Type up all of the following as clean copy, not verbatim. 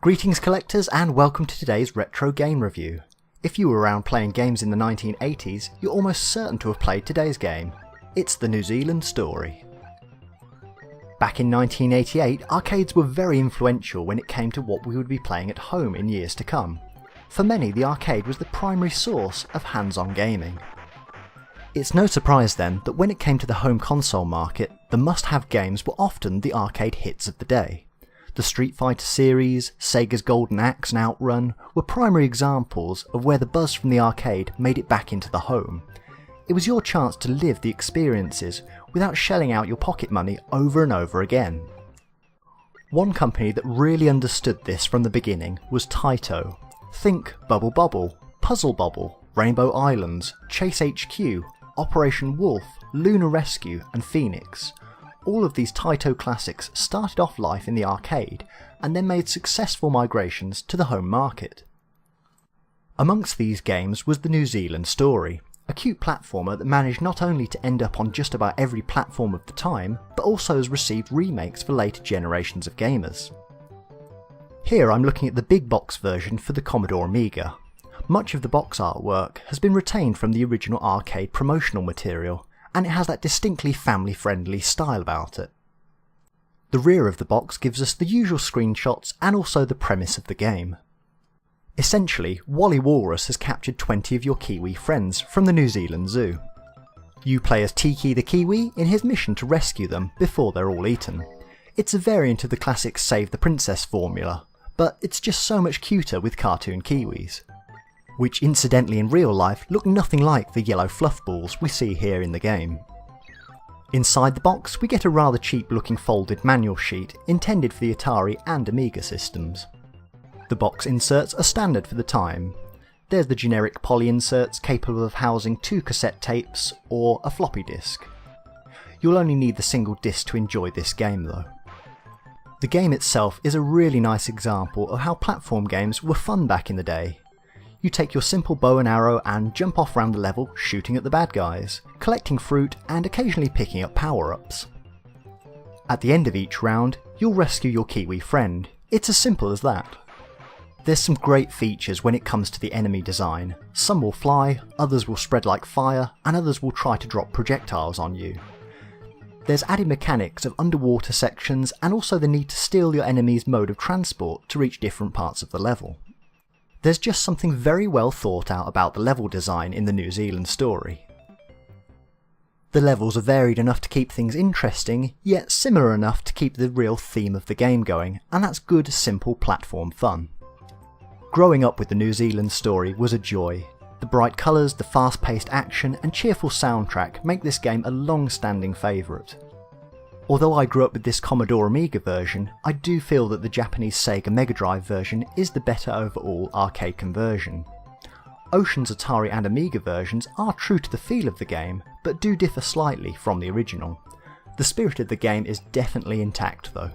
Greetings collectors and welcome to today's retro game review. If you were around playing games in the 1980s, you're almost certain to have played today's game. It's the New Zealand Story. Back in 1988, arcades were very influential when it came to what we would be playing at home in years to come. For many, the arcade was the primary source of hands-on gaming. It's no surprise then that when it came to the home console market, the must-have games were often the arcade hits of the day. The Street Fighter series, Sega's Golden Axe and Outrun were primary examples of where the buzz from the arcade made it back into the home. It was your chance to live the experiences without shelling out your pocket money over and over again. One company that really understood this from the beginning was Taito. Think Bubble Bobble, Puzzle Bobble, Rainbow Islands, Chase HQ, Operation Wolf, Lunar Rescue and Phoenix. All of these Taito classics started off life in the arcade and then made successful migrations to the home market. Amongst these games was the New Zealand Story, a cute platformer that managed not only to end up on just about every platform of the time, but also has received remakes for later generations of gamers. Here I'm looking at the big box version for the Commodore Amiga. Much of the box artwork has been retained from the original arcade promotional material, and it has that distinctly family-friendly style about it. The rear of the box gives us the usual screenshots and also the premise of the game. Essentially, Wally Walrus has captured 20 of your Kiwi friends from the New Zealand Zoo. You play as Tiki the Kiwi in his mission to rescue them before they're all eaten. It's a variant of the classic Save the Princess formula, but it's just so much cuter with cartoon Kiwis, which incidentally in real life look nothing like the yellow fluff balls we see here in the game. Inside the box we get a rather cheap looking folded manual sheet intended for the Atari and Amiga systems. The box inserts are standard for the time. There's the generic poly inserts capable of housing 2 cassette tapes or a floppy disk. You'll only need the single disc to enjoy this game though. The game itself is a really nice example of how platform games were fun back in the day. You take your simple bow and arrow and jump off around the level shooting at the bad guys, collecting fruit and occasionally picking up power-ups. At the end of each round, you'll rescue your Kiwi friend. It's as simple as that. There's some great features when it comes to the enemy design. Some will fly, others will spread like fire, and others will try to drop projectiles on you. There's added mechanics of underwater sections and also the need to steal your enemy's mode of transport to reach different parts of the level. There's just something very well thought out about the level design in the New Zealand Story. The levels are varied enough to keep things interesting, yet similar enough to keep the real theme of the game going, and that's good, simple platform fun. Growing up with the New Zealand Story was a joy. The bright colours, the fast-paced action and cheerful soundtrack make this game a long-standing favourite. Although I grew up with this Commodore Amiga version, I do feel that the Japanese Sega Mega Drive version is the better overall arcade conversion. Ocean's Atari and Amiga versions are true to the feel of the game, but do differ slightly from the original. The spirit of the game is definitely intact though.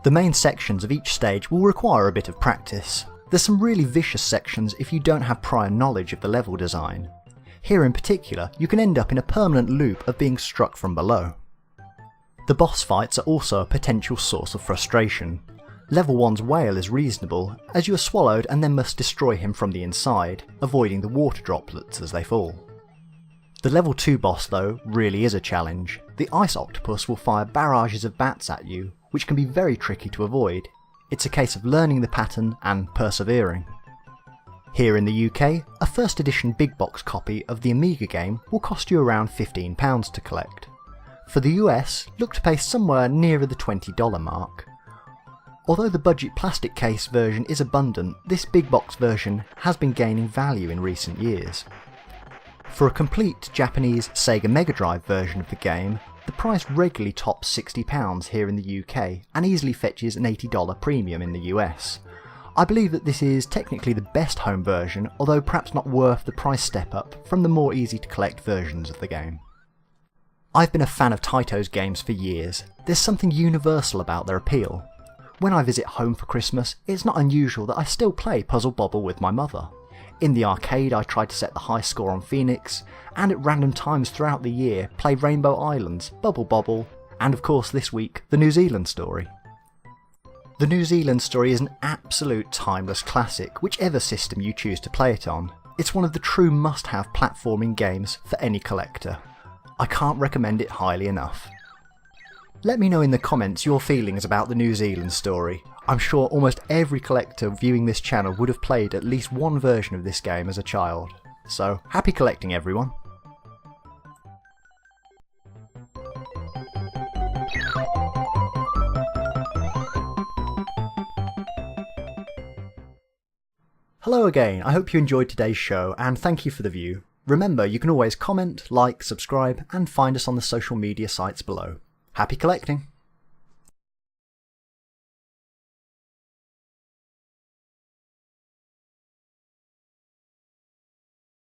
The main sections of each stage will require a bit of practice. There's some really vicious sections if you don't have prior knowledge of the level design. Here in particular, you can end up in a permanent loop of being struck from below. The boss fights are also a potential source of frustration. Level 1's whale is reasonable, as you are swallowed and then must destroy him from the inside, avoiding the water droplets as they fall. The level 2 boss though really is a challenge. The ice octopus will fire barrages of bats at you, which can be very tricky to avoid. It's a case of learning the pattern and persevering. Here in the UK, a first edition big box copy of the Amiga game will cost you around £15 to collect. For the US, look to pay somewhere nearer the $20 mark. Although the budget plastic case version is abundant, this big box version has been gaining value in recent years. For a complete Japanese Sega Mega Drive version of the game, the price regularly tops £60 here in the UK and easily fetches an $80 premium in the US. I believe that this is technically the best home version, although perhaps not worth the price step up from the more easy to collect versions of the game. I've been a fan of Taito's games for years. There's something universal about their appeal. When I visit home for Christmas, it's not unusual that I still play Puzzle Bobble with my mother. In the arcade I try to set the high score on Phoenix, and at random times throughout the year play Rainbow Islands, Bubble Bobble, and of course this week, the New Zealand Story. The The New Zealand Story is an absolute timeless classic, whichever system you choose to play it on. It's one of the true must-have platforming games for any collector. I can't recommend it highly enough. Let me know in the comments your feelings about the New Zealand Story. I'm sure almost every collector viewing this channel would have played at least one version of this game as a child. So, happy collecting everyone! Hello again, I hope you enjoyed today's show and thank you for the view. Remember, you can always comment, like, subscribe and find us on the social media sites below. Happy collecting!